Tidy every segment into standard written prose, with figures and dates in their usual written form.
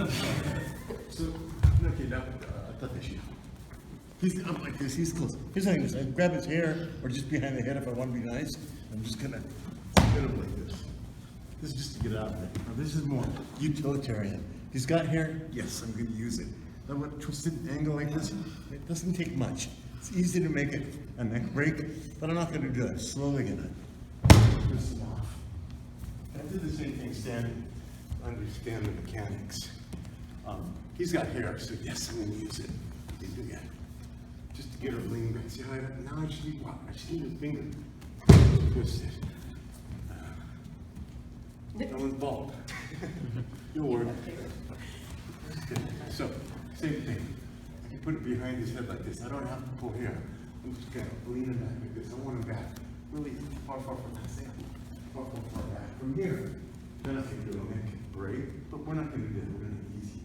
So, okay, now, he's up like this, he's close. Here's the thing, is I grab his hair, or just behind the head if I want to be nice. I'm just gonna get him like this. This is just to get out of it. Now, this is more utilitarian. He's got hair, yes, I'm gonna use it. Now, what twisted angle like this, it doesn't take much. It's easy to make it a neck break, but I'm not gonna do it. Slowly gonna twist him off. I did the same thing standing, understand the mechanics. He's got hair, so yes, I'm gonna use it. Again, just to get her lean back. See how now I just need what? I just need a finger. Twist it. No one's bald. You'll work. So, same thing. I can put it behind his head like this. I don't have to pull hair. I'm just gonna lean him back like this. I want him back. Really far from that. Far back. From here, then I can do a neck break, but we're not gonna do it. We're gonna do easy.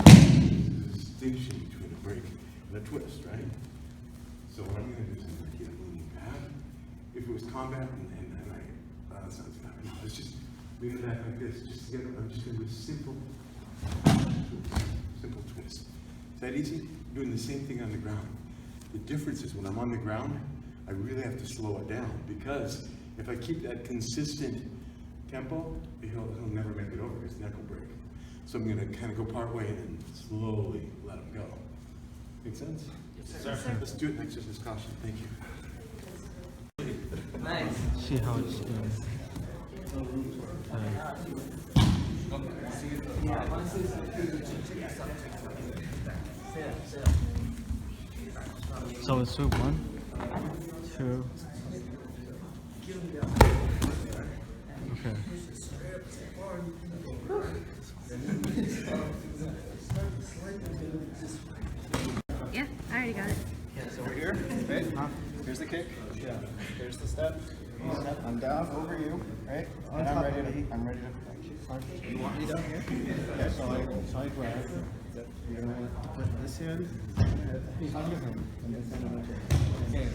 There's a distinction between a break and a twist, right? So what I'm gonna do is I'm gonna get him leaning back. If it was combat and that sounds bad. No, it's just lean it back like this. Just to get him, I'm just gonna do a simple twist. Is that easy? I'm doing the same thing on the ground. The difference is when I'm on the ground, I really have to slow it down because if I keep that consistent tempo, he'll never make it over. His neck will break. So I'm gonna kind of go part way and then slowly let him go. Make sense? Yes, sir. Let's do it next exercise caution. Thank you. Nice. See how it's doing. So it's swoop 1, 2. Okay. Yeah, I already got it. Yeah, so we're here, right? Here's the kick. Yeah. Here's the step. I'm down over you, right? And I'm ready to You want me down here? Yeah, so I grab. You're gonna put this hand on your hand and this hand on my chin. Okay,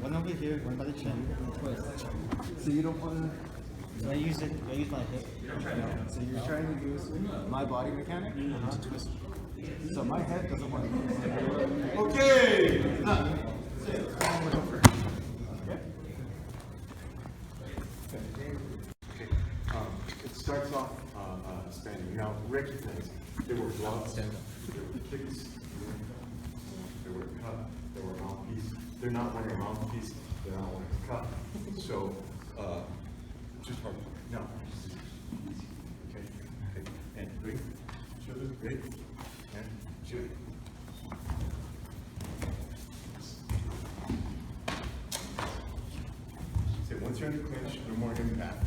one over here, one by the chin, and twist. So you don't wanna I use my hip. So you're trying to use my body mechanic to twist. So my head doesn't want to. Okay. It starts off standing. Now recognize there were gloves, there were kicks, there were cut, there were mouthpiece. They're not wearing a mouthpiece. They're not wearing a cut. So just hard. No. Easy. Okay. And great. Shoulder. Great. And shoot. So once you're under clinch, no more impact.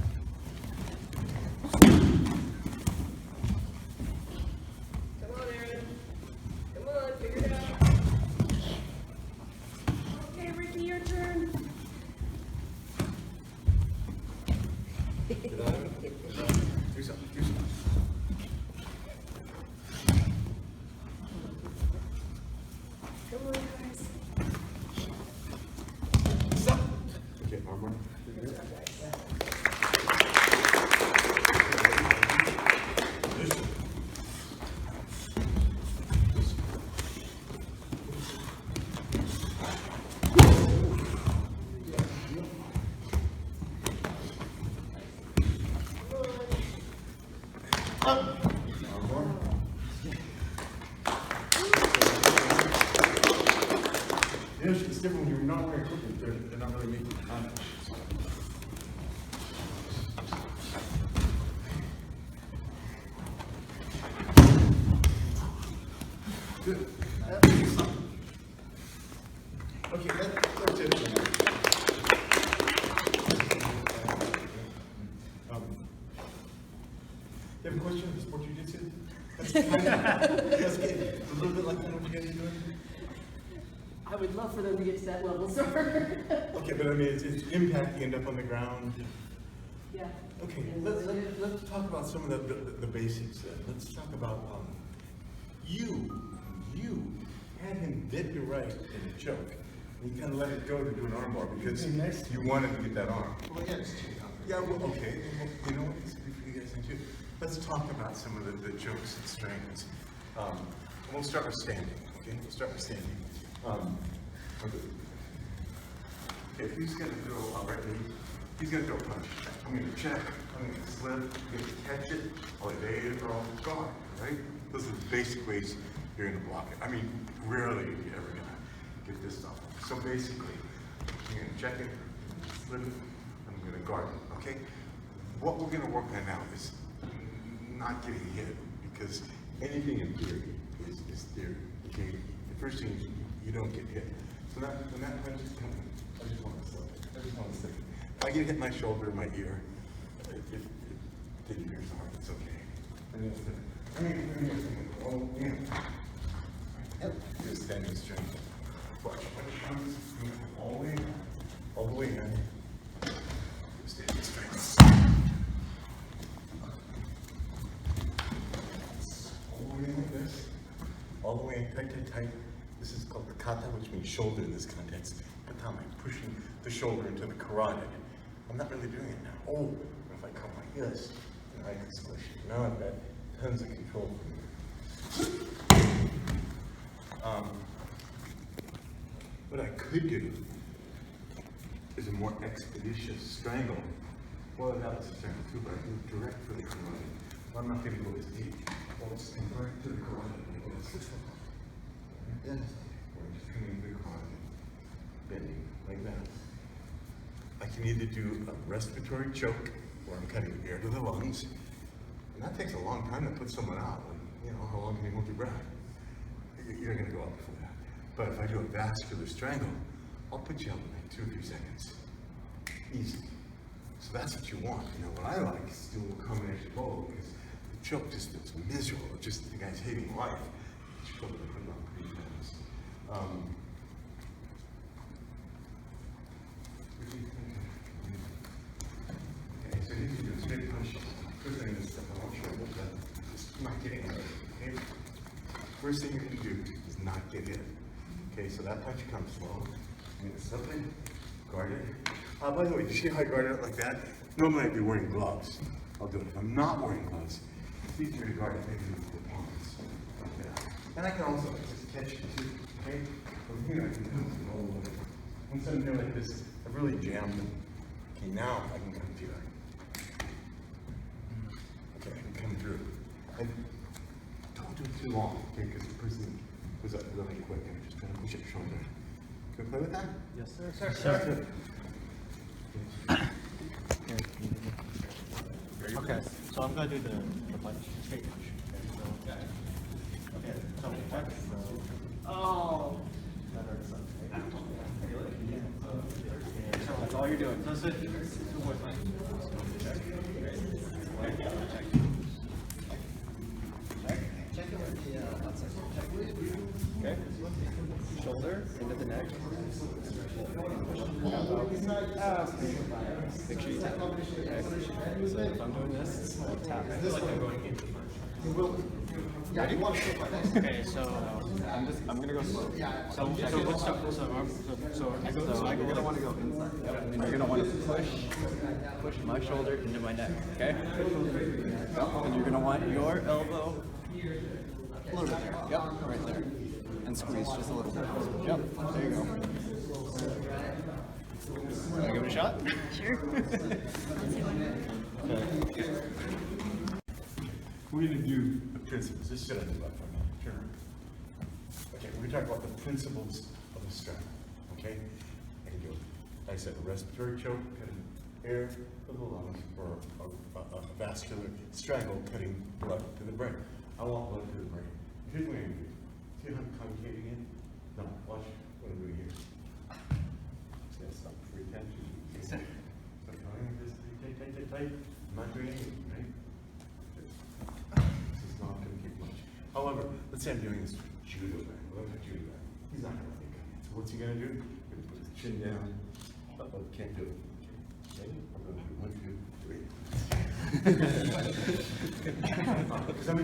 Come on, Aaron. Come on, figure it out. Okay, Ricky, your turn. Get out of it. Do something. Come on, guys. Stop. Okay, armor. It's different when you're not wearing equipment, they're not really making contact. Good. Okay, that's it. You have a question on sport jiu-jitsu? That's good. A little bit like what you guys are doing? I would love for them to get to that level, sir. Okay, but I mean, it's impact, you end up on the ground. Yeah. Okay, let's talk about some of the basics then. Let's talk about, you had him dead to right in a choke. And you kind of let it go to do an arm bar because you wanted to get that arm. Well, yeah, it's Yeah, well, okay. Well, you know what? It's good for you guys too. Let's talk about some of the jokes and strengths. We'll start with standing, okay? We'll start with standing. Okay, he's gonna throw, all right, he's gonna throw a punch. I'm gonna check, I'm gonna slip, I'm gonna catch it, I'll evade it, or I'll guard, right? Those are the basic ways you're gonna block it. I mean, rarely are you ever gonna get this stuff. So basically, I'm gonna check it, slip it, I'm gonna guard it, okay? What we're gonna work on now is not getting hit, because anything in theory is theory, okay? The first thing is you don't get hit. So when that punch is coming, I just want to slip it. I just want to slip it. If I get hit my shoulder, my ear, it didn't pierce the heart, it's okay. And then oh, yeah. Yep. You're standing straight. Watch, when it comes, all the way in. You're standing straight. All the way in like this. All the way in, tight, tight, tight. This is called the kata, which means shoulder in this context. Kata, I'm pushing the shoulder into the carotid. I'm not really doing it now. Oh, if I come like this, then I can squish it. Now I've got tons of control from here. What I could do is a more expeditious strangle. Well, that was a strangle too, but I can direct for the carotid. Well, I'm not going to go as deep. Well, it's direct to the carotid. Well, it's this one. Yes. We're just coming to the carotid, bending like that. I can either do a respiratory choke, where I'm cutting air to the lungs, and that takes a long time to put someone out. You know, how long can you hold your breath? You're not going to go up before that. But if I do a vascular strangle, I'll put you out in like 2 or 3 seconds. Easy. So that's what you want. You know, what I like is doing a combination of both, because the choke just looks miserable. It's just the guy's hating life. You should probably put it on 3 times. Okay, so you can do a straight punch. First thing is, I'm not sure what that is. Just not getting hit. Okay? First thing you're going to do is not get hit. Okay, so that punch comes slow. I'm going to slip it, guard it. By the way, do you see how I guard it like that? Normally I'd be wearing gloves. I'll do it. If I'm not wearing gloves, it's easier to guard it maybe with the palms. Like that. And I can also just catch it too. Okay? From here I can come all the way. Once I'm there like this, I've really jammed them. Okay, now I can come through. Okay, I can come through. And don't do it too long, okay? Because the person goes up really quick. I'm just trying to push it shoulder. Can we play with that? Yes, sir. Sir. Okay, so I'm gonna do the punch, straight punch. Okay, so punch. Oh, that hurts. So that's all you're doing. That's it. 2 more times. Check. Check it with the outside. Okay. Shoulder into the neck. Make sure you tap. Okay. So if I'm doing this, I'll tap. I feel like I'm going into punch. Ready? Okay, so I'm gonna go slow. So what's up? So you're gonna want to go inside. Yep. And you're gonna want to push my shoulder into my neck. Okay. Yep. And you're gonna want your elbow a little bit there. Yep. Right there. And squeeze just a little bit. Yep. There you go. Wanna give it a shot? Sure. Okay. We're going to do the principles. Just sit on the butt for a minute. Sure. Okay, we're going to talk about the principles of the strangle. Okay? I can do it. Like I said, a respiratory choke, cutting air to the lungs, or a vascular strangle, cutting blood to the brain. I want blood to the brain. Here's what I'm going to do. See how I'm conjugating it? No, watch what I'm doing here. Just going to stop for attention. Stop going like this. Tight. I'm not doing anything, right? This is not going to get much. However, let's say I'm doing this judo guy. What if a judo guy? He's not going to let me come in. So what's he going to do? He's going to put his chin down. Uh-oh, can't do it. Okay. I'm going to do 1, 2, 3. Because I'm a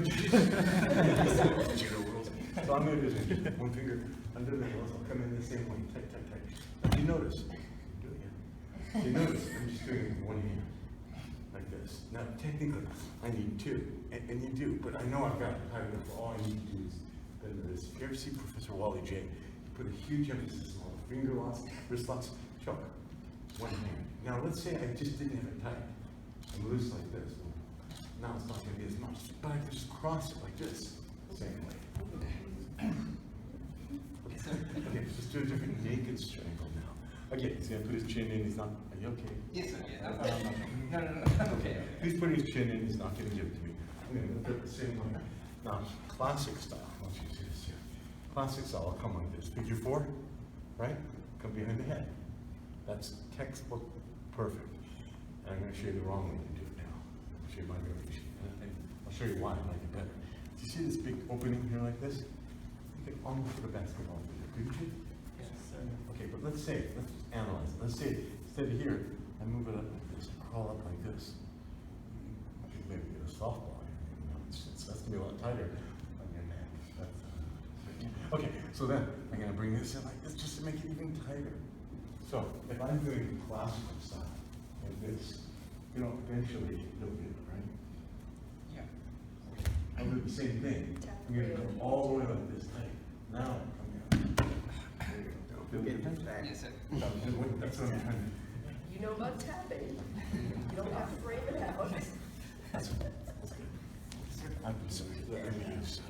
judo world. So I'm going to do this. 1 finger under the nails. I'll come in the same way. Tight. Now, do you notice? Do it again. Do you notice? I'm just doing it with 1 hand. Like this. Now, technically, I need two, and you do, but I know I've got it tight enough. All I need to do is bend this. If you ever see Professor Wally J, he put a huge emphasis on finger locks, wrist locks, choke, one hand. Now, let's say I just didn't have it tight. I'm loose like this. Now it's not going to be as much, but I can just cross it like this, same way. Okay, let's just do a different naked strangle now. Okay, he's going to put his chin in. He's not. Are you okay? Yes, sir. Yeah. No. Okay. He's putting his chin in. He's not going to give it to me. I'm going to do it the same way. Now, classic style. Once you see this here, classic style. I'll come like this. Figure four, right? Come behind the head. That's textbook perfect. And I'm going to show you the wrong way to do it now. I'll show you my variation. And I'll show you why I like it better. Do you see this big opening here like this? You can almost put a basketball through there, couldn't you? Yes, sir. Okay, but let's just analyze it. Let's say instead of here, I move it up like this, crawl up like this. Okay, maybe get a softball here. You know, that's gonna be a lot tighter on your neck. Okay, so then I'm gonna bring this in like this just to make it even tighter. So if I'm doing classical style like this, you know, eventually you'll get it, right? Yeah. I'll do the same thing. I'm gonna go all the way like this tight. Now I'm coming out. There you go. Feel the difference? Yes, sir. That's what I'm trying to do. You know about tapping. You don't have to frame it out. That's good. I'm sorry. I'm sorry.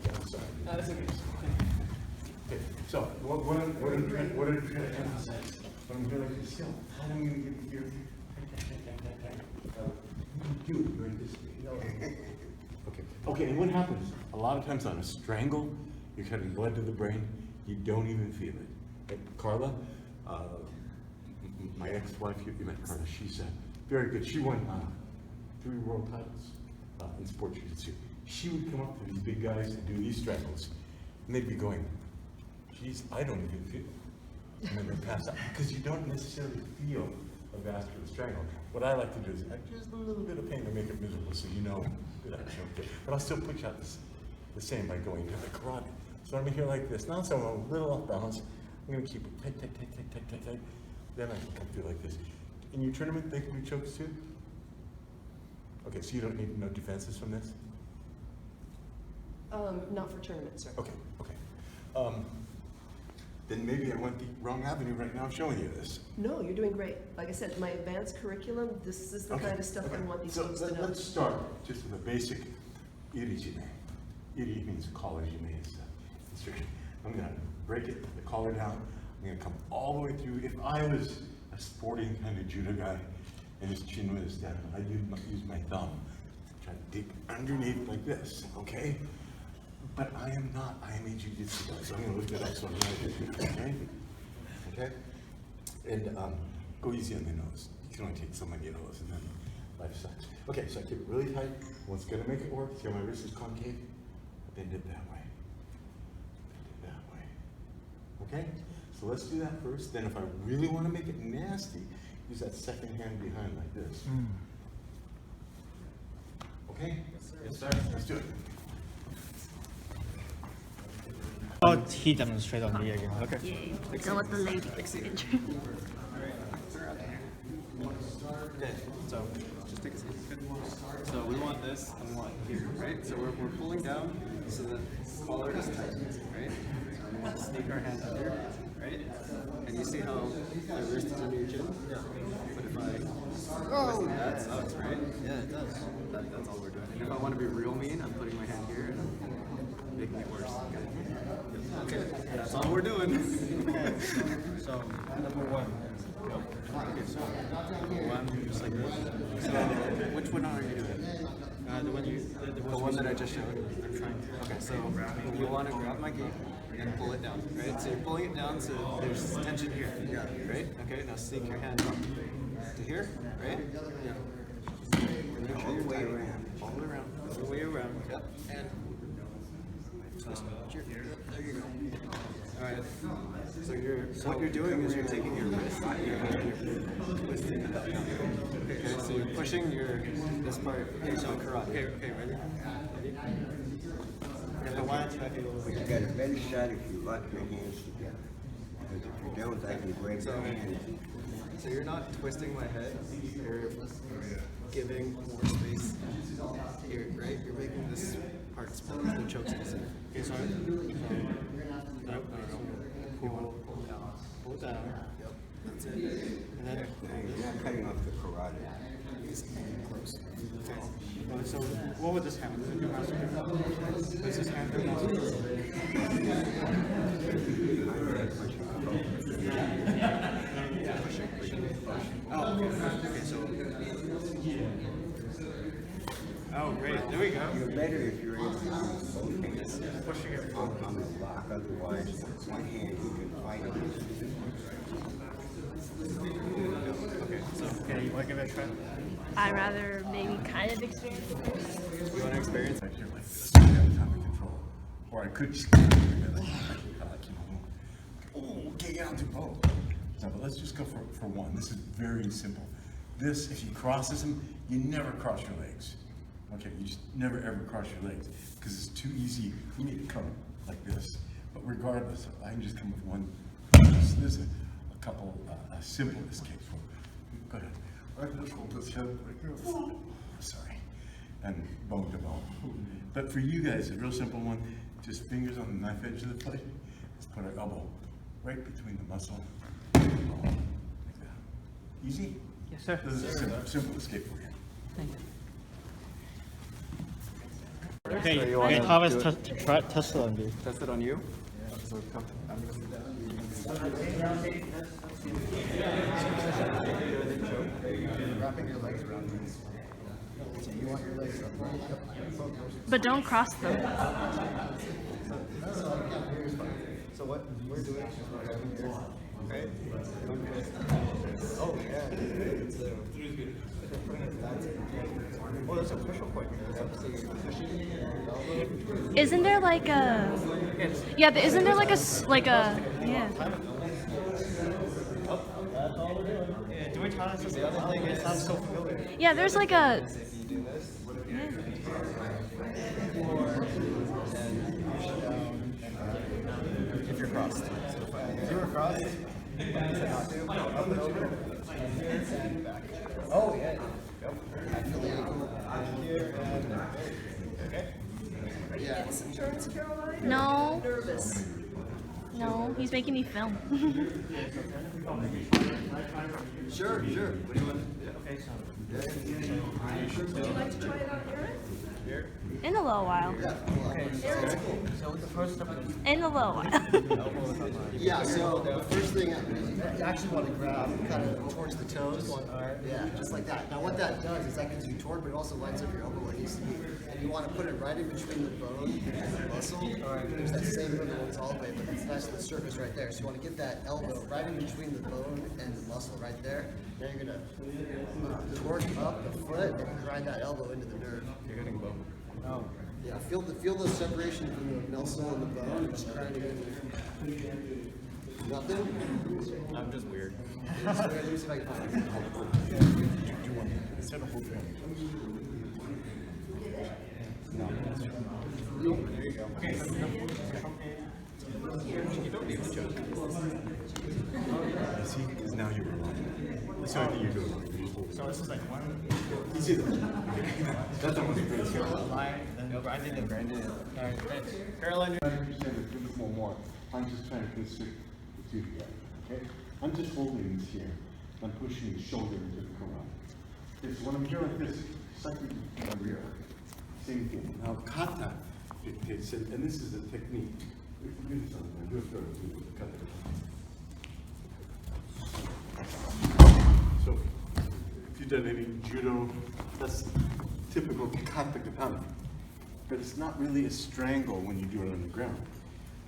I'm sorry. No, that's okay. Okay, so what I'm trying to emphasize, when I'm doing like this skill, how am I going to get here? You're in this. Okay. Okay, and what happens? A lot of times on a strangle, you're cutting blood to the brain, you don't even feel it. Carla, my ex-wife, you met Carla, she's very good. She won 3 world titles in sports jiu-jitsu. She would come up to these big guys and do these strangles, and they'd be going, geez, I don't even feel it. And then they pass out, because you don't necessarily feel a vascular strangle. What I like to do is add just a little bit of pain to make it miserable, so you know that I choked it. But I'll still put you out the same by going to the karate. So I'm here like this. Now so I'm a little off balance. I'm going to keep it tight, tight, tight, tight, tight, tight, tight. Then I can come through like this. In your tournament, they can do chokes too? Okay, so you don't need no defenses from this? Not for tournaments, sir. Okay, okay. Then maybe I went the wrong avenue right now showing you this. No, you're doing great. Like I said, my advanced curriculum, this is the kind of stuff I want these folks to know. Let's start just with a basic irijime. Iri means college-jime is instruction. I'm going to break it, the collar down. I'm going to come all the way through. If I was a sporting kind of judo guy and his chin was down, I'd use my thumb to try to dig underneath like this, okay? But I am not. I am a jiu-jitsu guy, so I'm going to lift it up so I'm right, okay? Okay? And go easy on the nose. You can only take so many of those, and then life sucks. Okay, so I keep it really tight. What's going to make it work? See how my wrist is concave? Bend it that way. Bend it that way. Okay? So let's do that first. Then if I really want to make it nasty, use that second hand behind like this. Okay? Yes, sir. Let's do it. Oh, he demonstrated on the again. Okay. Yay. Don't let the lady enter. Okay, so just take a seat. Good. So we want this and we want here, right? So we're pulling down so that the collar is tight, right? So we want to sneak our hand under, right? And you see how my wrist is under your chin? Yeah. But if I, that sucks, right? Yeah, it does. That's all we're doing. And if I want to be real mean, I'm putting my hand here and making it worse. Okay, that's all we're doing. Okay. So number 1. Okay, so one, just like this. So which one are you doing? The one you The one that I just showed. I'm trying to. Okay, so you want to grab my gi and pull it down, right? So you're pulling it down so there's tension here, right? Okay, now sneak your hand up to here, right? Yeah. And then all the way around, all the way around, all the way around. Yep. And twist. There you go. All right. So what you're doing is you're taking your wrist and you're twisting it up. Okay, so you're pushing this part into karate. Okay, ready? And the one, But you got a better shot if you lock your hands together. Because if you don't, that can break your hand. So you're not twisting my head. You're giving more space here, right? You're making this part split, the choke space. Okay, sorry. Pull down. Pull down. Yep. That's it. And then You're not cutting off the carotid. it's close. Okay. Well, so what would this hand? Does it do mouse grip? Does this hand do mouse grip? Oh, okay, so. Oh, great. There we go. You're better if you're able to use both hands. Pushing it on the lock, otherwise, with one hand you can fight it. Okay, you want to give it a try? I'd rather maybe kind of experience it first. You want to experience? Like here, like this, I have time to control. Or I could just, like, oh, okay, yeah, I'll do both. So, but let's just go for one. This is very simple. This, if you cross this, you never cross your legs. Okay, you just never ever cross your legs because it's too easy. You need to come like this. But regardless, I can just come with one. There's a couple simple escapes. Go ahead. All right, let's hold this head like this. Sorry. And bone to bone. But for you guys, a real simple one, just fingers on the knife edge of the plate. Let's put our elbow right between the muscle and the bone, like that. Easy? Yes, sir. This is a simple escape for you. Thank you. Okay, Thomas, test it on you. Test it on you. So come. I'm wrapping your legs around these. So you want your legs up. But don't cross them. So what we're doing is we're having here. Okay. Oh yeah. It's oh, there's a push-up point here. Isn't there like a? Yeah, but isn't there like a yeah? Yeah, doing Thomas is the other thing. It sounds so familiar. Yeah, there's like a. If you do this, if you're crossed. If you were crossed, you said not to. Up and over. And back. Oh yeah. Yep. Feel the ankle. Here and there. Okay. Get some insurance, Caroline? No. Nervous. No, he's making me film. Sure. What do you want? In Would you like to try it out, Eric? a little while. Eric's cool. In a little while. Yeah, so the first thing you actually want to grab kind of towards the toes. Yeah, just like that. Now what that does is that gives you torque, but it also lines up your elbow where it needs to be. And you want to put it right in between the bone and the muscle. There's that same movement when it's all the way, but it's nice to the surface right there. So you want to get that elbow right in between the bone and the muscle right there. Now you're going to torque up the foot and grind that elbow into the nerve. You're hitting bone. Oh. Yeah, feel the separation from the muscle and the bone and just grinding it. Nothing? I'm just weird. Let me see if I can find it. Instead of holding it. There you go. Okay. You don't need to choke. See, because now you're wrong. That's how you're doing. So this is like one You see that? That's almost crazy. line, then grinding and grinding. Alright, thanks. Caroline, I understand a little more. I'm just trying to constrict the two together. Okay? I'm just holding this here. I'm pushing the shoulder into the carotid. Okay, so when I'm here like this, second over here. Same thing. Now kata dictates it, and this is the technique. If you do something, do a throw to kata. So if you've done any judo, that's typical kata katana. But it's not really a strangle when you do it on the ground.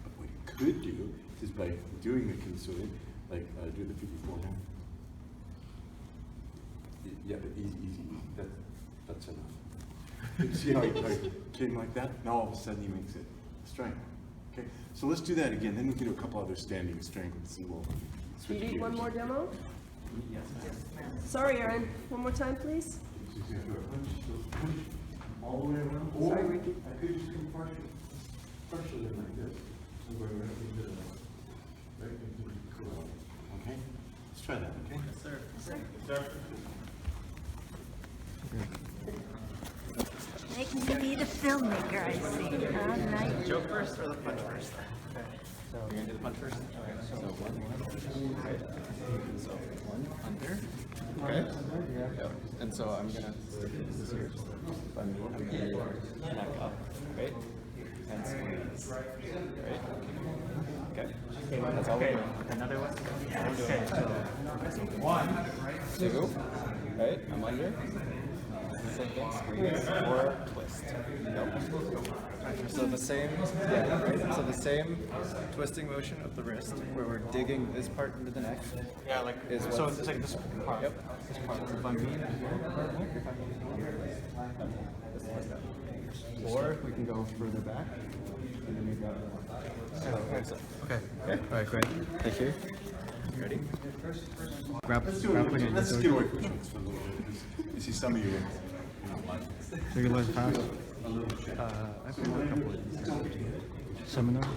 But what you could do is by doing the kintsugi, like do the feet beforehand. Yeah, but easy. That's enough. You see how he came like that? Now all of a sudden he makes it a strangle. Okay, so let's do that again. Then we can do a couple other standing strangles and we'll Do switch you need gears. one more demo? Sorry, Aaron. One more time, please. All the way around. Or I could just come partially like this. And go right into the, right into the Cool. Okay? Let's try that, okay? Yes, sir. Making me be the filmmaker, I see. Nice. Joke first or the punch first? Okay. So you're gonna do the punch first? Okay. So one. Right. So one under. Okay. Yep. And so I'm gonna stick this here. I'm gonna neck up. Right? And squeeze. Right? Okay. That's all we're doing. Another one? Okay. So one. Two. Right? I'm under. Same thing, squeeze or twist. Nope. So the same, yeah, right? So the same twisting motion of the wrist, where we're digging this part into the neck. Yeah, like, Is so what's- it's like this part. Yep. This part. So if I'm being here, or we can go further back. And then we've got Okay. Okay. All right, great. Thank you. Ready? Grab, Let's get away from this for a little bit. You see some of you, you're not like this. So you learn fast. I've been on a couple of these. Seminar.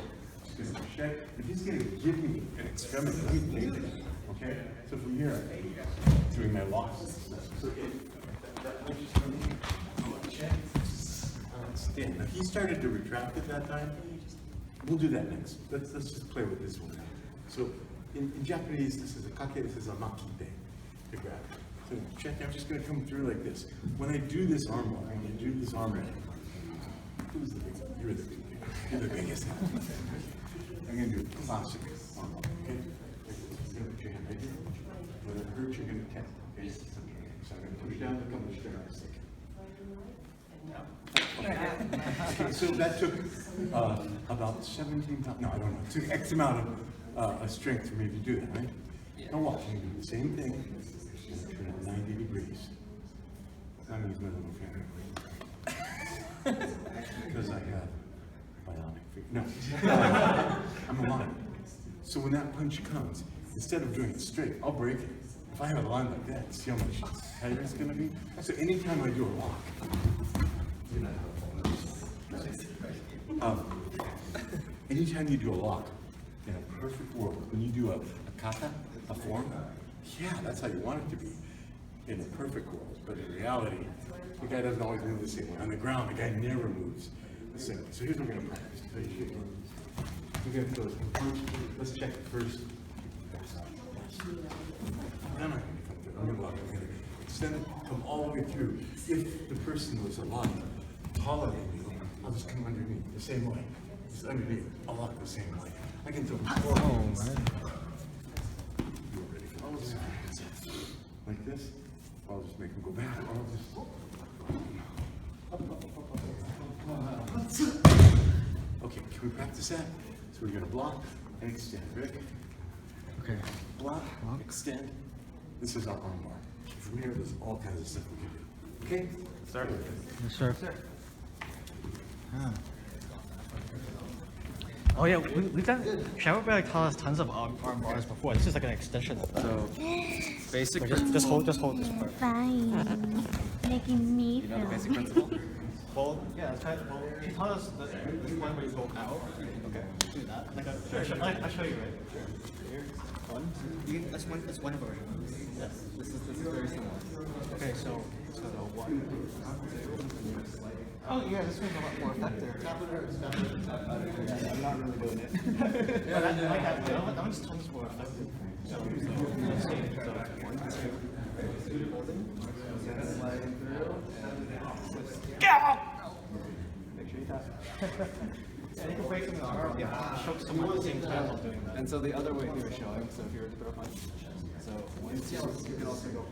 If he's gonna give me an extremity, he's taking it, okay? So from here, doing my locks. So stand. Now, he started to retract at that time. We'll do that next. Let's just play with this one. So in Japanese, this is a kake, this is a makite, to grab. So check, I'm just gonna come through like this. When I do this arm bar, when I do this arm bar, who's the big one? You're the big one. You're the biggest. I'm gonna do a classic arm bar, okay? You're gonna put your hand right here. When it hurts, you're gonna tap, okay? So I'm gonna push down, look how much strength I stick. Okay, so that took about 17 pounds, no, I don't know, it took X amount of strength for me to do that, right? Now watch, I'm gonna do the same thing, and turn it 90 degrees. I'm gonna use my little finger. Because I have bionic feet. No, I'm aligned. So when that punch comes, instead of doing it straight, I'll break it. If I have a line like that, see how much tighter it's gonna be? So anytime I do a lock, anytime you do a lock, in a perfect world, when you do a kata, a form, yeah, that's how you want it to be, in a perfect world. But in reality, the guy doesn't always move the same way. On the ground, the guy never moves the same way. So here's what we're gonna practice. We're gonna go punch. Let's check it first. Then I'm gonna come through. I'm gonna lock. I'm gonna extend it, come all the way through. If the person was a lot taller than me, I'll just come underneath the same way. Just underneath. I'll lock the same way. I can throw forward. Oh, man. You ready for those? Like this. I'll just make them go back. Or I'll just okay, can we practice that? So we're gonna block and extend. Ready? Okay. Block, extend. This is our arm bar. From here, there's all kinds of stuff we can do. Okay? Start with it. Yes, sir. Ah. Oh yeah, we've done. Shower Bag taught us tons of arm bars before. This is like an extension of that. So basic But principle. just hold this part. Fine. Making me You know the feel. basic principle? Well, yeah, let's try it. Well, she taught us this one where you go out. Okay. Do that. Like I'll show you, right? Here, one. That's one version. Yes. This is very similar. Okay, so one. oh yeah, this one's a lot more effective. I'm not really doing it. Yeah, I like that. That one's tons more effective. So let's see. So 1, 2. Holding. Sliding through. Make sure you tap. And you can break them in the arm. Yeah. Choke someone at the same time while doing that. And so the other way he was showing, so if you were to throw a punch, so 1, 2, you can also go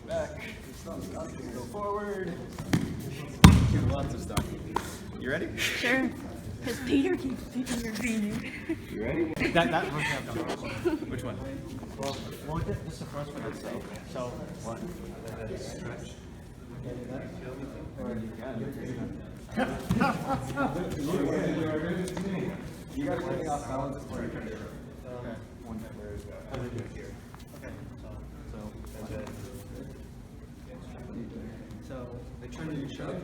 back, go forward, lots of stuff. You ready? Sure. Because Peter keeps picking your finger. You ready? That version I've done. Which one? Well, this is the first one. So One. Stretch. Or you can. You gotta take it off balance before you turn it. Okay. One how do we do it here? okay. So They turn you shove.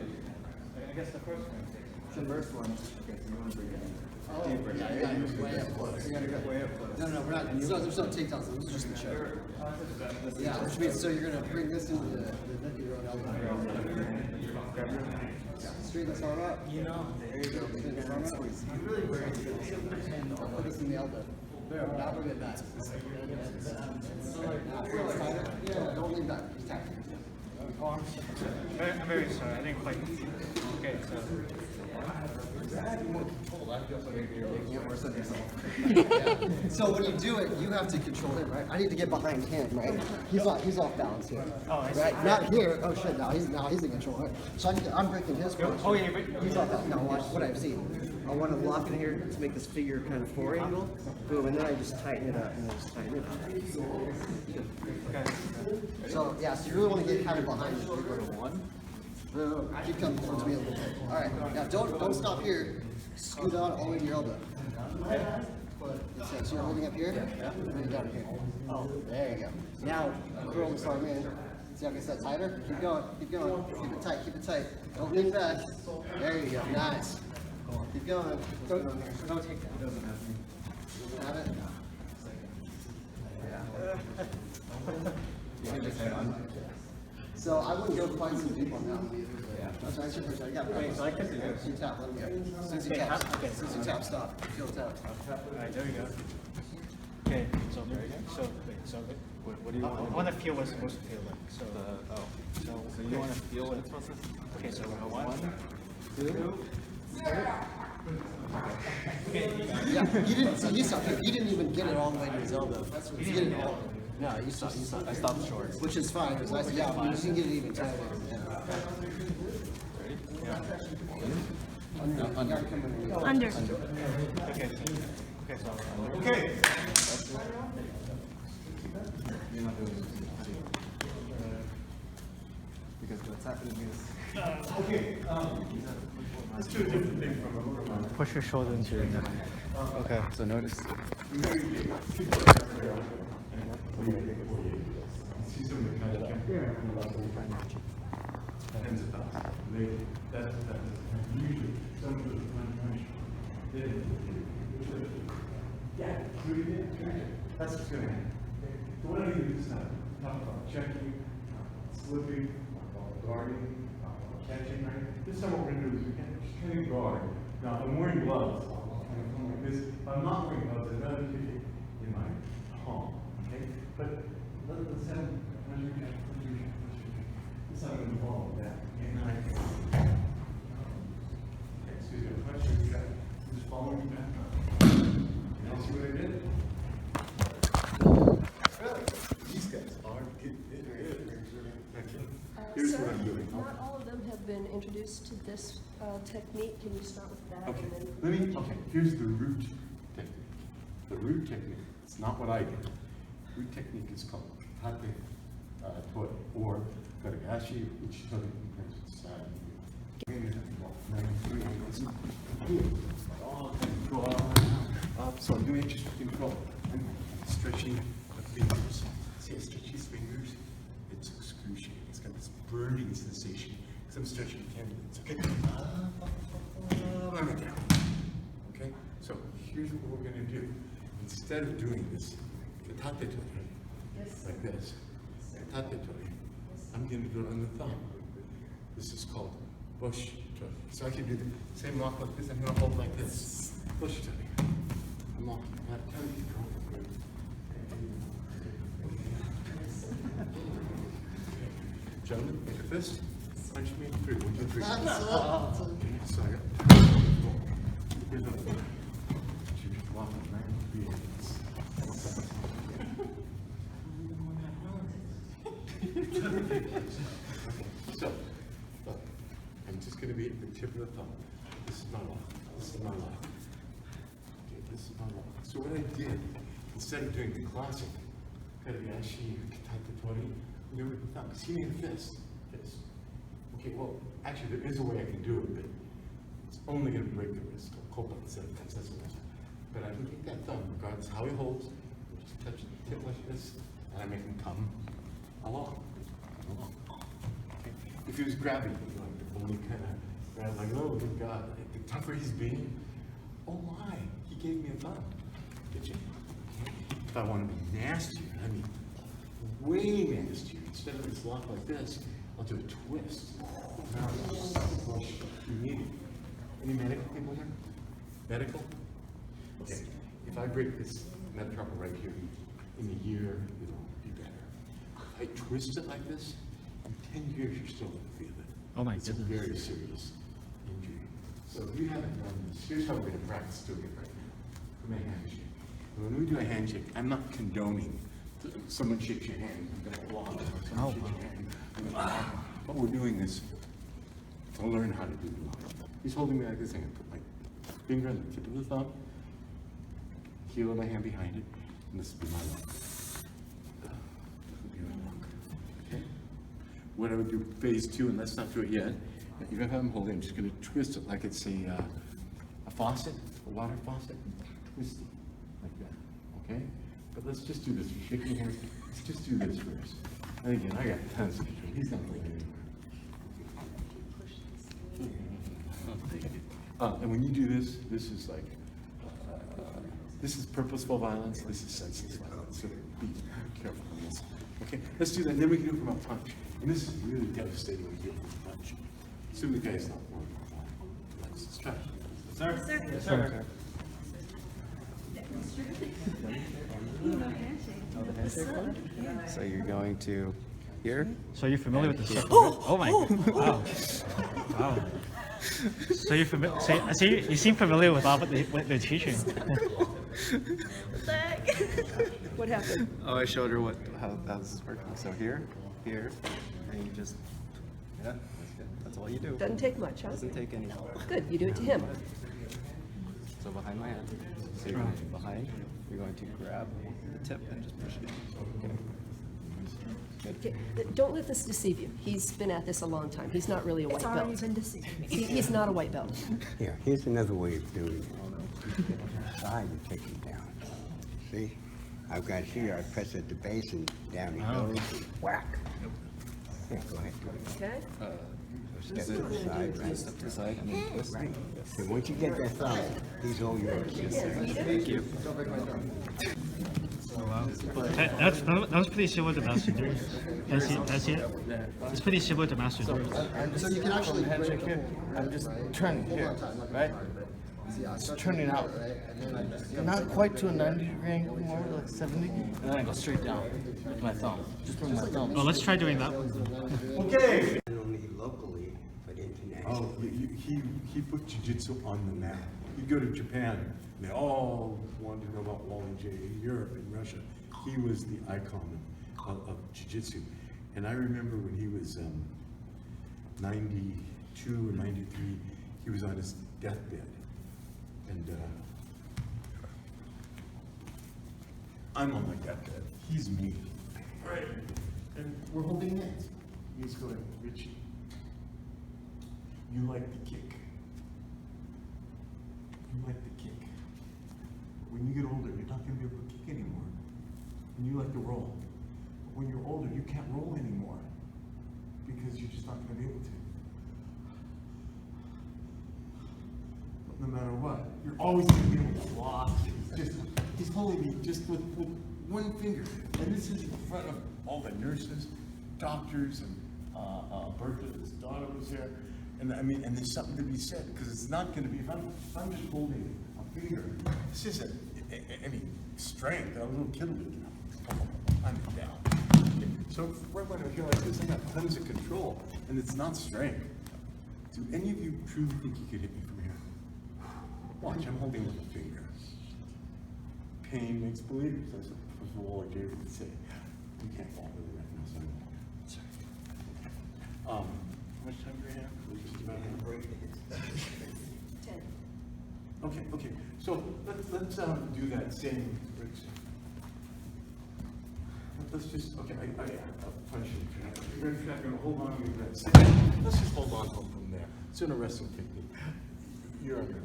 I guess the first one. The first one. Okay, so you want to bring it in. deeper. Yeah, you're way up close. You gotta get way up close. No, we're not, there's no takedowns, this is just the choke. Yeah, which means, so you're gonna bring this into the neck of your own elbow. Straighten this arm up. There you go. Straighten this arm up. Put this in the elbow. Now bring it back. Now, it's tighter. Yeah, don't lean back, just tight. I'm very sorry, I didn't quite. Okay, so. So when you do it, you have to control him, right? I need to get behind him, right? He's off balance here. Oh, I see. Right? Not here. Oh shit! Now he's in control. Right? So I'm breaking his posture. Oh, yeah, but He's off balance. Now watch what I've seen. I want to lock in here to make this figure kind of 4 angle. Boom, and then I just tighten it up and then just tighten it up. So yeah, so you really want to get kind of behind him. Go to 1. Boom. Keep coming towards me a little bit. All right. Now don't stop here. Scoot on all the way to your elbow. That's it. So you're holding up here, and then down here. Oh, there you go. Now curl this arm in. See how it gets that tighter? Keep going. Keep going. Keep it tight. Keep it tight. Don't lean back. There you go. Nice. Keep going. don't take that. Have it. You can just hang on. So I wouldn't go quite so deep on that. That's right. Your first shot. You got it. Wait, so I can do this. So you tap. Let him go. Since you Okay, tap. okay. Since you tap, stop. Feel the tap. Alright, there we go. Okay, so there you go. So, wait, so What do you I want? want to feel what it's supposed to feel like. So, So you want to feel what it's supposed to? okay, so we're 1, 2. Yeah, he didn't. So you saw. He didn't even get it all the way to his elbow. He didn't get it all. No, you saw. You saw. I stopped short. Which is fine. Because I said, yeah, you can get it even tighter. No, under. Under. Okay, so, Okay. You're not doing this. Because what's happening is. Okay, let's do a different thing from a push your shoulder into your neck. Okay, so notice. See some of the kind of tens of thousands. That's usually some of the yeah, that's what's going to happen. So what I do is talk about checking, slipping, guarding, catching, right? This time what we're going to do is just kind of guard. Now, if I'm wearing gloves, kind of come like this. If I'm not wearing gloves, I'd rather keep it in my palm, okay? But let's have this time I'm going to follow that. Excuse me, I'm just following you back. You all see what I did? These guys are good. Here's what I'm doing. Not all of them have been introduced to this technique. Can you start with that? Okay, And then here's the root technique. The root technique, it's not what I did. Root technique is called Tate Toi, or Garagashi, which totally depends on the side. So I'm doing just control. I'm stretching the fingers. See, I stretch these fingers. It's excruciating. It's got this burning sensation because I'm stretching tendons. Okay, arm it down. Okay, so here's what we're going to do. Instead of doing this, tate toi, like this, tate toi, I'm going to do it on the thumb. This is called bush toi. So I can do the same lock like this. I'm going to hold like this. Bush toi. I'm locking. I have tongue control. Gentlemen, make a fist. Punch me in 3. 1, 2, 3. Okay, so I got. Here's the foot. You just walk it right into the hands. Okay, so, look, I'm just going to be at the tip of the thumb. This is my lock. This is my lock. Okay, this is my lock. So what I did, instead of doing the classic, Karagashi, Tate Toi, I'm doing it with the thumb. See me in the fist. Fist. Okay, well, actually, there is a way I can do it, but it's only going to break the wrist. But I can take that thumb, regardless of how he holds, just touch the tip like this, and I make him come along. Okay. If he was grabbing me, like only kind of grab, like, oh good God, the tougher he's being, Oh my, he gave me a thumb. Did you? If I want to be nastier, I mean, way nastier, instead of this lock like this, I'll do a twist. Now, you need it. Any medical people here? Medical? Okay, if I break this metacarpal right here, in a year, it'll be better. If I twist it like this, in 10 years, you're still going to feel it. Oh my It's a goodness. very serious injury. So if you haven't done this, here's how we're going to practice doing it right now. From a handshake. When we do a handshake, I'm not condoning someone shakes your hand, I'm going to block. Someone shakes your hand, I'm gonna block. What we're doing is, I'll learn how to do it. He's holding me like this, I'm going to put my finger on the tip of the thumb, heel of my hand behind it, and this will be my lock. This will be my lock. Okay? What I would do phase 2, and let's not do it yet. Even if I'm holding, I'm just going to twist it like it's a faucet, a water faucet. Twist it like that. Okay? But let's just do this. You're shaking hands. Let's just do this first. And again, I got tons of control. He's not going anywhere. And when you do this, this is like, this is purposeful violence. This is senseless violence. So be careful on this. Okay? Let's do that. And then we can do it from a punch. And this is really devastating when you do it from a punch. Assume the guy's not worried about that. Let's try. Sir? Yes, sir. So you're going to here? So you're familiar with the stuff? Oh my god. Wow. Wow. So you're familiar, so you seem familiar with all what they're teaching. What happened? Oh, I showed her how this is working. So here, and you just, yeah, that's good. That's all you do. Doesn't take much, huh? Doesn't take any. Good, you do it to him. So behind my hand. So you're going behind. You're going to grab the tip and just push it in. Okay, don't let this deceive you. He's been at this a long time. He's not really a white It's already belt. been deceiving me. He's not a white belt. Here, here's another way of doing it. Try to take it down. See? I've got here, I press at the base and down he goes, and whack. Here, go ahead, do it. Okay? Step to the side, right? Step to the side and then twist. Right. And once you get that thumb, he's all yours. Thank you. That was pretty similar to Master Duel. That's it. It's pretty similar to Master Duel. So you can actually handshake here. I'm just turning here, right? It's turning out. Not quite to a 90-degree angle, more like 70. And then I go straight down with my thumb. Just bring my thumb. Oh, let's try doing that. Okay. Not only locally, but internationally. Oh, he put jiu-jitsu on the map. You go to Japan, and they all wanted to know about Wally J. In Europe, in Russia, he was the icon of jiu-jitsu. And I remember when he was 92 or 93, he was on his deathbed. And I'm on my deathbed. He's me. Right. And we're holding hands. He's going, Richie, you like the kick. You like the kick. When you get older, you're not going to be able to kick anymore. And you like to roll. But when you're older, you can't roll anymore because you're just not going to be able to. But no matter what, you're always going to be able to block. He's holding me just with one finger. And this is in front of all the nurses, doctors, and Bertha, his daughter was there. And I mean, and there's something to be said, because it's not going to be, if I'm just holding a finger, this isn't any strength. A little kid will be, I'm down. So right when I feel like this, I got tons of control, and it's not strength. Do any of you truly think you could hit me from here? Watch, I'm holding with a finger. Pain makes believers, as Professor Waller J. would say. We can't fall really right now, so I'm sorry. How much time do we have? We're just about to break. 10. Okay. So let's do that same. Let's just, okay, I'll punch you. You're gonna hold on to that. Let's just hold on from there. It's an arresting technique. You're under.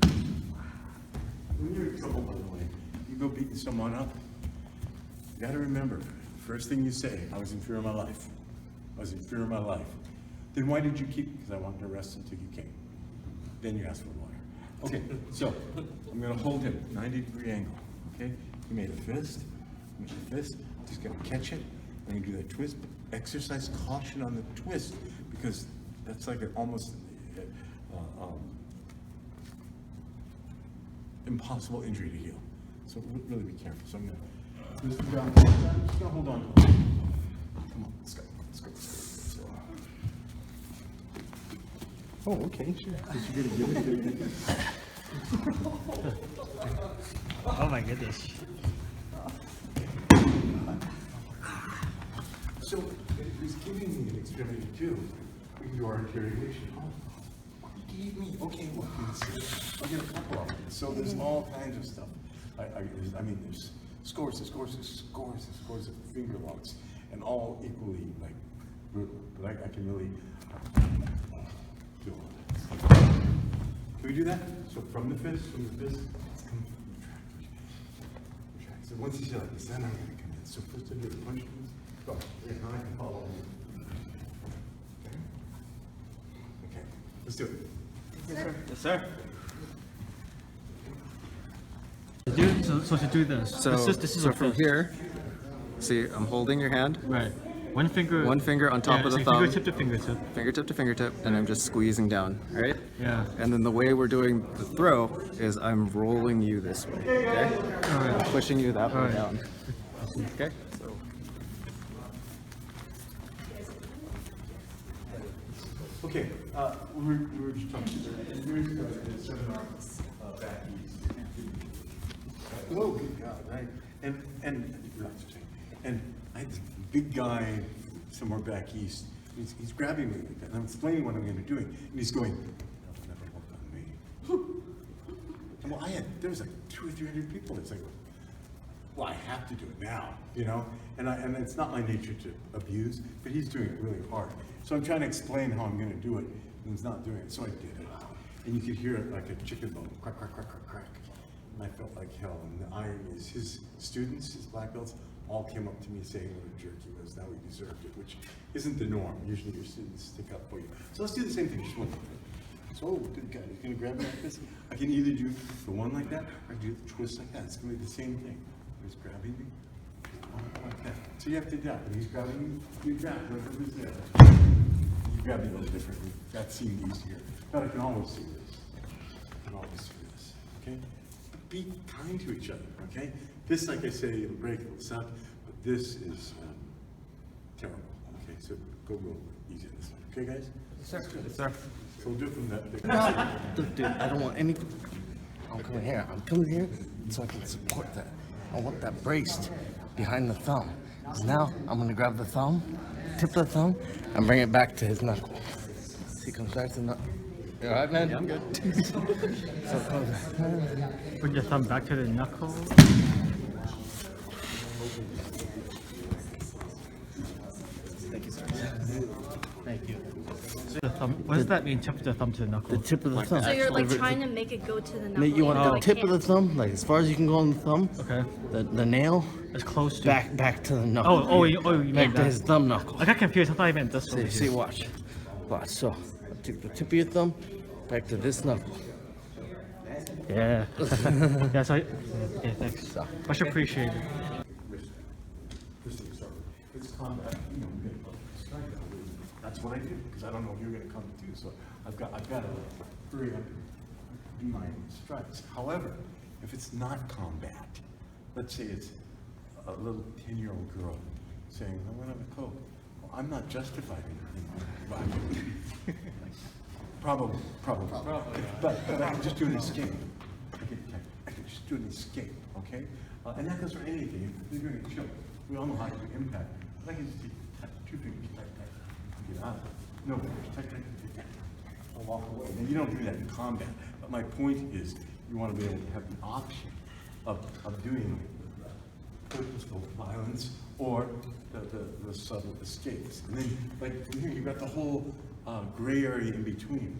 When you're in trouble, by the way, you go beating someone up. You gotta remember, first thing you say, I was in fear of my life. I was in fear of my life. Then why did you keep? Because I wanted to arrest until you came. Then you ask for water. Okay, so I'm gonna hold him 90-degree angle, okay? He made a fist, just gonna catch it, and you do that twist. Exercise caution on the twist, because that's like an almost impossible injury to heal. So really be careful. So I'm gonna twist him down. I'm just gonna hold on to him. Come on, let's go. Oh, okay, sure. Oh my goodness. So, he's giving me an extremity too. We can do our interrogation. Oh, he gave me, okay, look, I'll get a couple of them. So there's all kinds of stuff. I mean, there's scores of finger locks, and all equally, like, brutal. But I can really do all that. Can we do that? So from the fist, let's come retract. So once you see like this, then I'm gonna come in. So first I do the punch. Go. Yeah, now I can follow you. Okay, let's do it. Yes, sir. So to do this, So, this is so a from fist. here, see, I'm holding your hand. Right. One finger On top of the thumb. Fingertip to fingertip. Fingertip to fingertip, and I'm just squeezing down, right? Yeah. And then the way we're doing the throw is I'm rolling you this way, okay? I'm pushing you that way down. Okay? So. Okay, we were just talking about the seminar back east. Whoa, good God, right? And I had this big guy somewhere back east. He's grabbing me like that, and I'm explaining what I'm going to be doing, and he's going, "That'll never work on me." And well, there was like 200 or 300 people. It's like, well, I have to do it now, you know? And it's not my nature to abuse, but he's doing it really hard. So I'm trying to explain how I'm gonna do it, and he's not doing it, so I did it. And you could hear it like a chicken bone, crack, crack, crack, crack, crack. And I felt like hell, and the irony is his students, his black belts, all came up to me saying what a jerk he was, now he deserved it, which isn't the norm. Usually your students stick up for you. So let's do the same thing, just one. So, good guy, he's gonna grab me like this. I can either do the one like that, or do the twist like that. It's gonna be the same thing. He's grabbing me, like that. So you have to adapt. When he's grabbing me, you adapt. Whoever's there. You grab me a little differently. That seemed easier. But I can always see this. I can always see this, okay? Be kind to each other, okay? This, like I say, it'll break, it'll suck, but this is terrible, okay? So go real easy on this one, okay, guys? Yes, sir. So we'll do it from that. Dude, I don't want any. I'm coming here. I'm coming here so I can support that. I want that braced behind the thumb. 'Cause now I'm gonna grab the thumb, tip of the thumb, and bring it back to his knuckle. See, he comes back to the knuckle. You alright, man? Yeah, I'm good. So it comes back. Put your thumb back to the knuckle. Thank you, sir. Thank you. The thumb. What does that mean? Tip the thumb to the knuckle. The tip of the thumb. So you're like trying to make it go to the knuckle. You want even the though tip it of the can't. thumb, like as far as you can go on the thumb. Okay. The nail As close to. back to the knuckle. You back meant to that. his thumb knuckle. I got confused. I thought I meant this one. See, watch. So, take the tip of your thumb back to this knuckle. Yeah. Yeah. So. Yeah. Thanks. Much appreciated. First thing start with. It's combat, you know, we're gonna strike out. That's what I do, because I don't know if you're gonna come too, so I've got to hurry up and do my strikes. However, if it's not combat, let's say it's a little 10-year-old girl saying, I want to have a Coke. Well, I'm not justified in my Probably. But I can just do an escape. I can just do an escape, okay? And that goes for anything. If you're doing a choke, we all know how to do impact. But I can just take two fingers, get out of it. No fingers, I'll walk away. Now, you don't do that in combat. But my point is, you want to be able to have the option of doing purposeful violence or the subtle escapes. And then, like from here, you've got the whole gray area in between.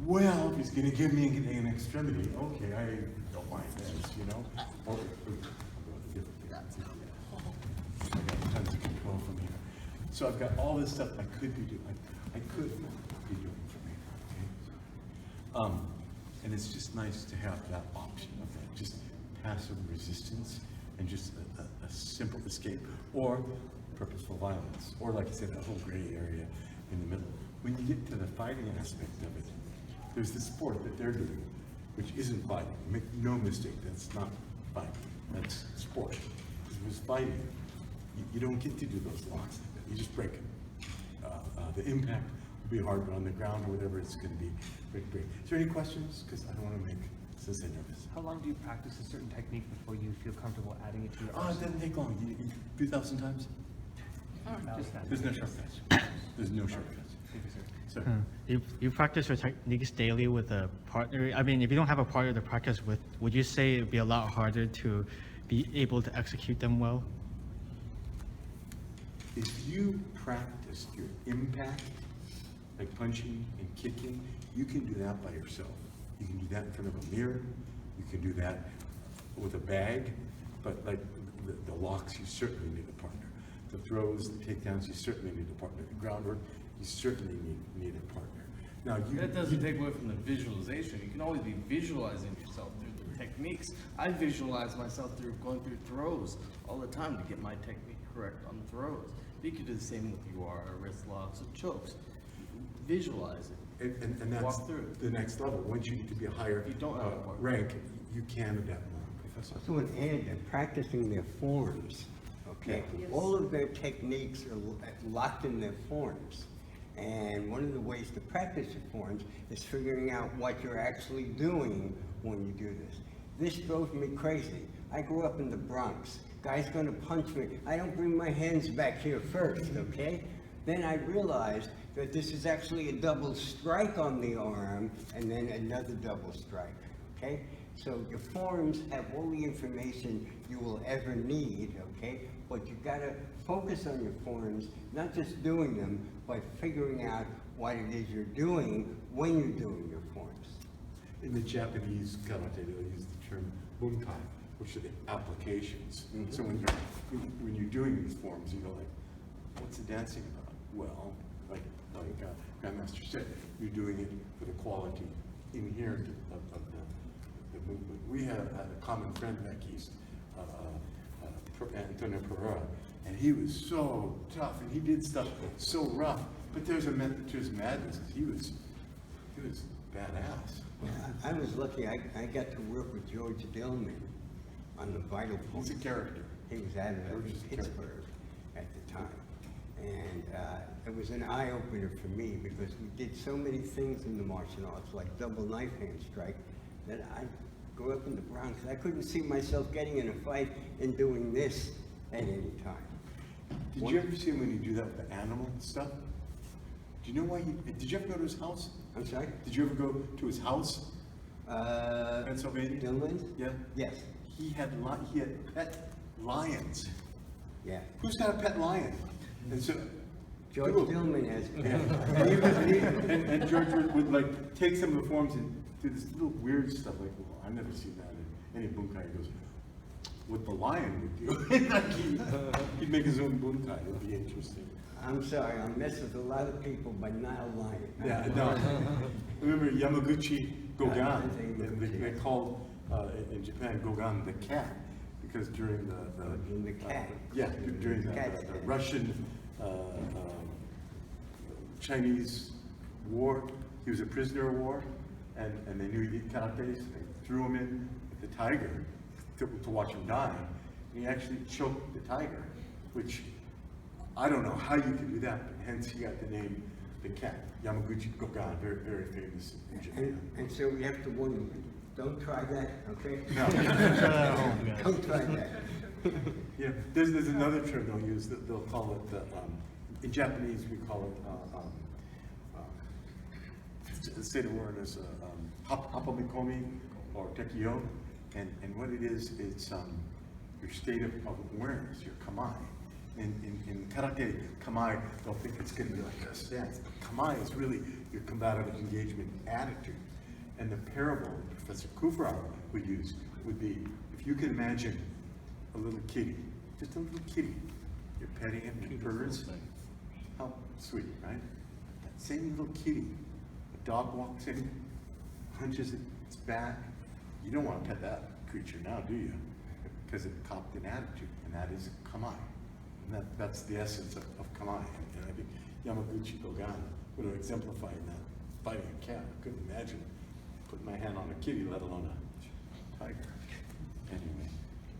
Well, if he's going to give me an extremity, okay, I don't mind this, you know? Or, I got tons of control from here. So I've got all this stuff I could be doing. I could be doing from here. Okay? And it's just nice to have that option of that, just passive resistance and just a simple escape, or purposeful violence, or like I said, a whole gray area in the middle. When you get to the fighting aspect of it, there's the sport that they're doing, which isn't fighting. Make no mistake, that's not fighting, that's sport. If it was fighting, you don't get to do those locks like that, you just break it. The impact will be hard, but on the ground or whatever it's gonna be, break. Is there any questions? Because I don't wanna make Sensei nervous. How long do you practice a certain technique before you feel comfortable adding it to your Oh, it arsenal? doesn't take long, you 2,000 times? Just that. There's no shortcuts. There's no shortcuts. Thank you, sir. Sir? You practice your techniques daily with a partner. I mean, if you don't have a partner to practice with, would you say it'd be a lot harder to be able to execute them well? If you practice your impact, like punching and kicking, you can do that by yourself. You can do that in front of a mirror. You can do that with a bag, but like the locks, you certainly need a partner. The throws, the takedowns, you certainly need a partner. The groundwork, you certainly need a partner. Now, That doesn't take away from the visualization. You can always be visualizing yourself through the techniques. I visualize myself through going through throws all the time to get my technique correct on the throws. You could do the same with your wrist locks or chokes. Visualize it. And that's Walk through. the next level. Once you get to be a higher You don't have a partner. rank, you can adapt more. Professor? So in add, they're practicing their forms, okay? Yes. All of their techniques are locked in their forms. And one of the ways to practice your forms is figuring out what you're actually doing when you do this. This drove me crazy. I grew up in the Bronx. Guy's gonna punch me. I don't bring my hands back here first, okay? Then I realized that this is actually a double strike on the arm and then another double strike, okay? So your forms have all the information you will ever need, okay? But you gotta focus on your forms, not just doing them, but figuring out what it is you're doing when you're doing your forms. In the Japanese karate, they'll use the term bunkai, which are the applications. So when you're doing these forms, you go like, what's the dancing about? Well, like Grandmaster said, you're doing it for the quality inherent of the movement. We had a common friend back east, Antonio Pereira, and he was so tough and he did stuff so rough, but there's a method to his madness. He was badass. I was lucky, I got to work with George Dillman on the Vital Points. He's a character. He was out George of is a character. Pittsburgh at the time. And it was an eye-opener for me because we did so many things in the martial arts, like double knife hand strike, that I grew up in the Bronx. I couldn't see myself getting in a fight and doing this at any time. Did you ever see him when you do that with the animal stuff? Do you know why did you ever go to his house? I'm sorry? Did you ever go to his house? Pennsylvania? Dillman? Yeah? Yes, He had pet lions. yeah. Who's got a pet lion? And so, George Two of Dillman has. and George would like take some of the forms and do this little weird stuff like, well, I've never seen that in any bunkai. He goes, what the lion would do. Like he'd make his own bunkai. It'd be interesting. I'm sorry, I mess with a lot of people, but not a lion. Yeah, no. Remember Yamaguchi Gogan? Yamaguchi. They called in Japan Gogan the cat because during The cat. during The the cat's head. Russian Chinese war, he was a prisoner of war, and they knew he did karate, so they threw him in with the tiger to watch him die, and he actually choked the tiger, which I don't know how you can do that, but hence he got the name the cat. Yamaguchi Gogan, very, very famous in Japan. And so we have to warn you, don't try that, okay? No. Don't try that. Yeah, there's another term they'll use, they'll call it, in Japanese we call it, the state of awareness, hapamikomi or tekio, and what it is, it's your state of awareness, your kamae. In karate, kamae, they'll think it's going to be like a stance. Kamae is really your combative engagement attitude. And the parable Professor Kufra would use would be, if you can imagine a little kitty, just a little kitty, you're petting it and it purrs. How sweet, right? That same little kitty, a dog walks in, punches it, its back. You don't want to pet that creature now, do you? Because it copped an attitude, and that is kamae. And that's the essence of kamae. And I think Yamaguchi Gogan would have exemplified that fighting a cat. I couldn't imagine putting my hand on a kitty, let alone a tiger. Anyway,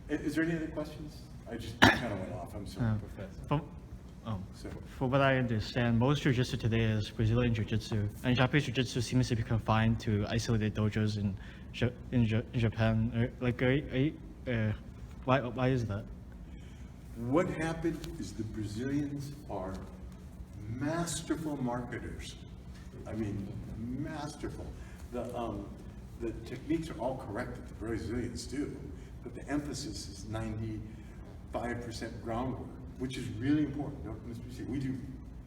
is there any other questions? I just kind of went off. I'm sorry, Professor. So, For what I understand, most jiu-jitsu today is Brazilian jiu-jitsu, and Japanese jiu-jitsu seems to be confined to isolated dojos in Japan. Why is that? what happened is the Brazilians are masterful marketers. I mean, masterful. The techniques are all correct that the Brazilians do, but the emphasis is 95% groundwork, which is really important. Don't misperceive. We do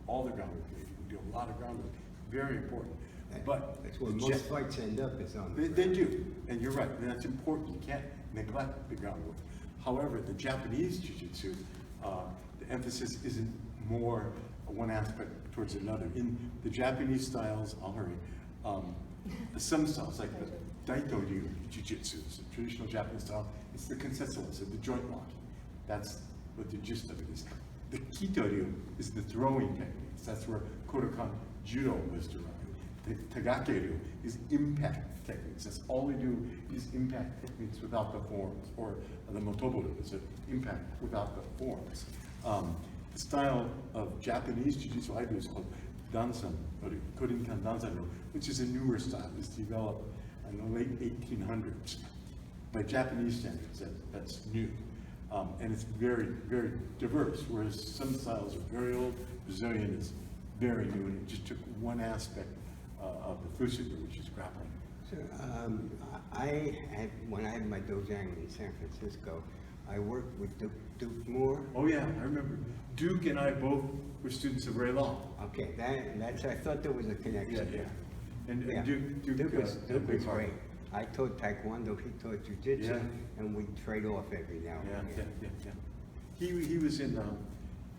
all the groundwork. We do a lot of groundwork. Very important. But that's where most fights end up, is on. They do, and you're right. And that's important. You can't neglect the groundwork. However, the Japanese jiu-jitsu, the emphasis isn't more one aspect towards another. In the Japanese styles, I'll hurry. Some styles, like the Daito-ryu jiu-jitsu, it's a traditional Japanese style. It's the consensual, so the joint locking. That's what the gist of it is. The Kito-ryu is the throwing techniques. That's where Kodokan Judo was derived. The Tagake-ryu is impact techniques. That's all they do is impact techniques without the forms, or the Motobo-ryu is an impact without the forms. The style of Japanese jiu-jitsu I do is called Dansan, or Korinkan Dansan-ryu, which is a newer style. It's developed in the late 1800s. By Japanese standards, that's new. And it's very, very diverse, whereas some styles are very old. Brazilian is very new, and it just took one aspect of the Fusubu, which is grappling. So, when I had my dojang in San Francisco, I worked with Duke Moore. Oh yeah, I remember. Duke and I both were students of Ray Law. Okay, that's, I thought there was a connection. Yeah. And Yeah. Duke was big part. great. I taught Taekwondo, he taught Jiu-Jitsu, Yeah. and we trade off every now and Yeah. then. He was in,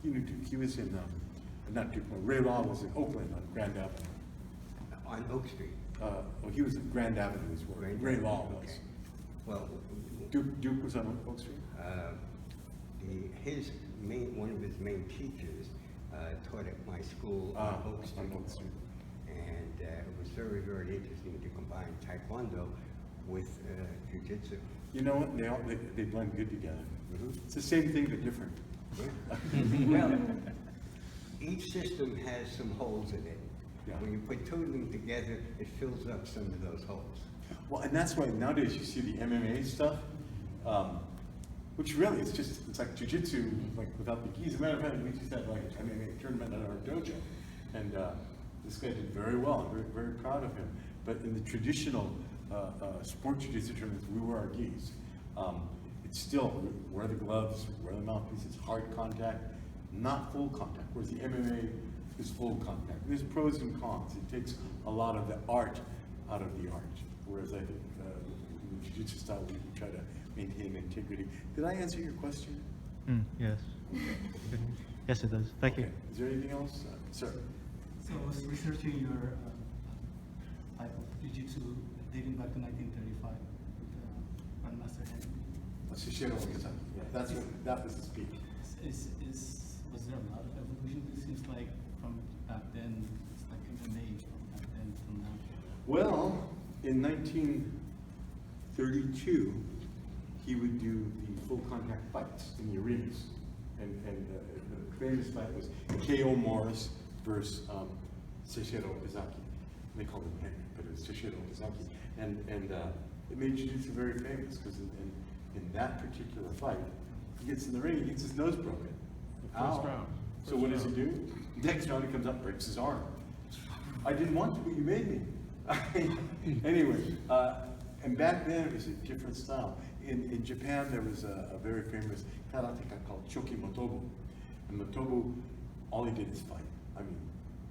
you knew Duke, he was in, not Duke, Ray Law was in Oakland on Grand Avenue. On Oak Street. He was at Grand Avenue is where Ray Law was. Okay. Well, Duke was on Oak Street? one of his main teachers taught at my school on Oak Street. And it was very, very interesting to combine Taekwondo with Jiu-Jitsu. You know what, they blend good together. It's the same thing but different. Well, each system has some holes in it. Yeah. When you put two of them together, it fills up some of those holes. Well, and that's why nowadays you see the MMA stuff, which really it's like jiu-jitsu, like without the gis. As a matter of fact, we just had like an MMA tournament at our dojo, and this guy did very well. I'm very, very proud of him. But in the traditional sport jiu-jitsu tournaments, we wear our gis. It's still, wear the gloves, wear the mouthpiece, it's hard contact, not full contact, whereas the MMA is full contact. There's pros and cons. It takes a lot of the art out of the art, whereas I think in the jiu-jitsu style, we try to maintain integrity. Did I answer your question? Yes. Yes, it does. Thank you. Okay. Is there anything else? Sir? So I was researching your type of jiu-jitsu dating back to 1935 with Grandmaster Henry. Shishiro Okazaki. Yeah, that was the speak. Was there a lot of evolution? It seems like from back then, it's like an age from back then from now. Well, in 1932, he would do the full contact fights in the arenas. And the famous fight was K.O. Morris versus Shishiro Okazaki. They called him Henry, but it was Shishiro Okazaki. And it made jiu-jitsu very famous because in that particular fight, he gets in the ring, he gets his nose broken. First round. So what does he do? Next round he comes up, breaks his arm. I didn't want to, but you made me. Anyway, and back then it was a different style. In Japan there was a very famous karateka called Choki Motobu. And Motobu, all he did is fight. I mean,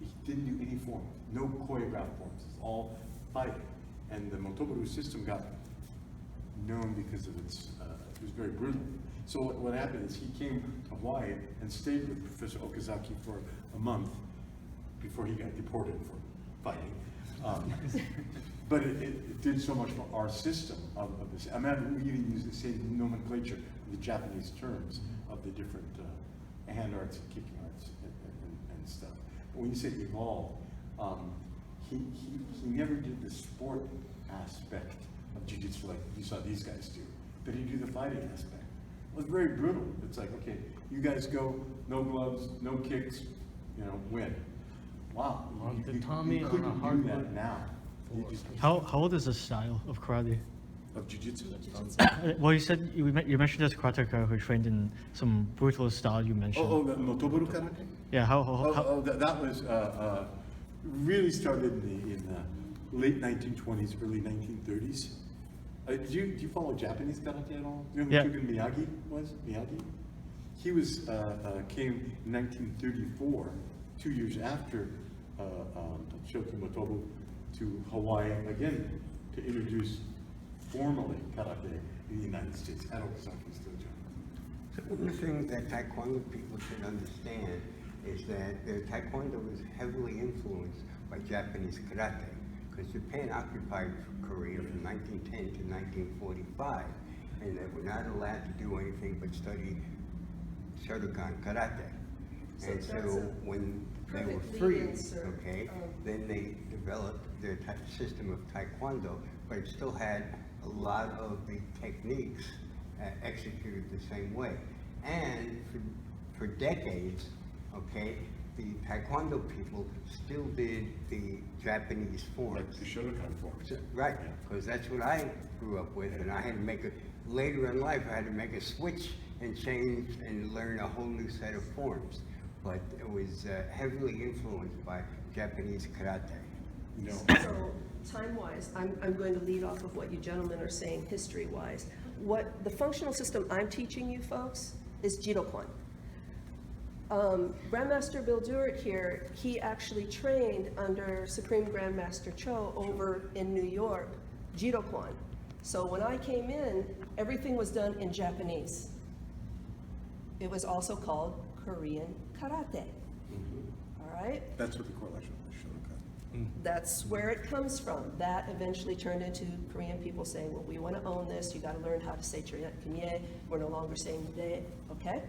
he didn't do any form, no choreographed forms. It's all fighting. And the Motobu system got known because of its, it was very brutal. So what happened is he came to Hawaii and stayed with Professor Okazaki for a month before he got deported for fighting. But it did so much for our system of this. I mean, we even use the same nomenclature, the Japanese terms of the different hand arts and kicking arts and stuff. But when you say evolve, he never did the sport aspect of jiu-jitsu like you saw these guys do, but he did the fighting aspect. It was very brutal. It's like, okay, you guys go, no gloves, no kicks, you know, win. Wow, On you tatami, on couldn't a do hardwood. that now. You just, How old is this style of karate? of jiu-jitsu. Well, you said you mentioned this karateka who trained in some brutal style you mentioned. The Notoburu karate? Yeah, how That was really started in the late 1920s, early 1930s. Do you follow Japanese karate at all? Do you know Yeah. who Shugen Miyagi was? Miyagi? He was came in 1934, 2 years after Shoten Motobu, to Hawaii again to introduce formally karate in the United States at Okasaki's dojo. So one of the things that Taekwondo people should understand is that the Taekwondo was heavily influenced by Japanese karate, because Japan occupied Korea from 1910 to 1945, and they were not allowed to do anything but study Shotokan karate. So And that's so a when they were perfect free, lead-in, sir. okay, then they developed their system of Taekwondo, but it still had a lot of the techniques executed the same way. And for decades, okay, the Taekwondo people still did the Japanese forms. Like the Shotokan forms. Right, because that's what I grew up with, and I had to make later in life, I had to make a switch and change and learn a whole new set of forms. But it was heavily influenced by Japanese karate. No. So, time-wise, I'm going to lead off of what you gentlemen are saying history-wise. What the functional system I'm teaching you folks is Jitokwan. Grandmaster Bill Dewart here, he actually trained under Supreme Grandmaster Cho over in New York, Jitokwan. So when I came in, everything was done in Japanese. It was also called Korean karate. All right? That's what the correlation with the Shotokan. That's where it comes from. That eventually turned into Korean people saying, well, we want to own this, you got to learn how to say Kimye. We're no longer saying de, okay?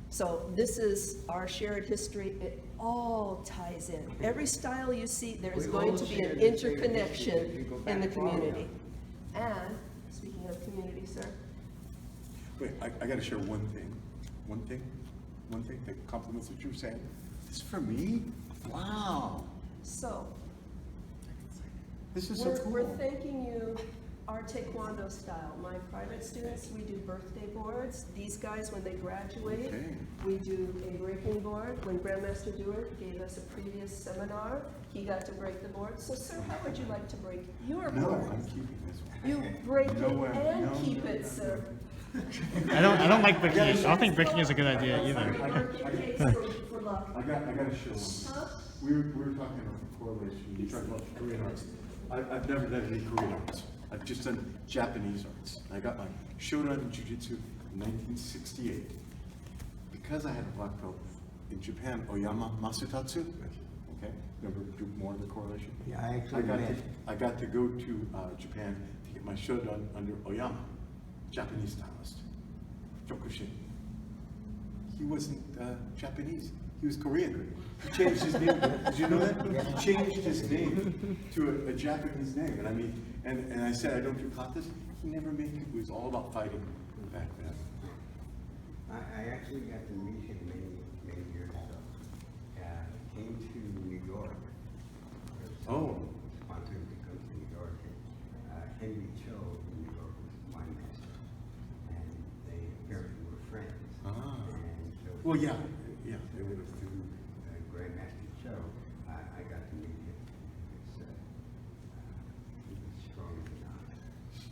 So this is our shared history. It all ties in. Every style you see, there is We going all to be share an the same history if you interconnection go in the back far community. And, speaking of community, sir, Wait, I gotta share one thing that complements what you were saying. This is for me? Wow, so this is so cool. we're thanking you, our Taekwondo style. My private students, we do birthday boards. These guys, when they graduate, Okay. we do a breaking board. When Grandmaster Dewart gave us a previous seminar, he got to break the board. So, sir, how would you like to break your No, board? I'm keeping this one. You break No it way. and No, keep no, it, sir. I don't like breaking it. I don't think breaking is a good idea either. Birthday cakes for luck. I gotta share one. We were talking about the correlation, you talked about Korean arts. I've never done any Korean arts. I've just done Japanese arts. I got my Shodan Jiu-Jitsu in 1968. Because I had a black belt in Japan, Oyama Masutatsu, okay, remember do more of the correlation? Yeah, I actually met. I got to go to Japan to get my Shodan under Oyama, Japanese stylist, Kyokushin. He wasn't Japanese, he was Korean. He changed his name, did you know that? He changed his name to a Japanese name, and I mean, and I said, I don't do katas. He never made it, it was all about fighting back then. I actually got to meet him many years ago. Came to New York. Oh. Sponsored to come to New York. Henry Cho in New York was my master. And they apparently were friends. Ah. And so Well, yeah, it was through Grandmaster Cho, I got to meet him. He was strong and honest.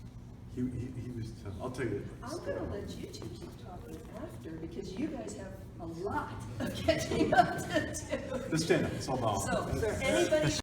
he was, I'll tell you. I'm gonna let you two keep talking after, because you guys have a lot of catching up to do. Let's stand up, it's all about. So, is there anybody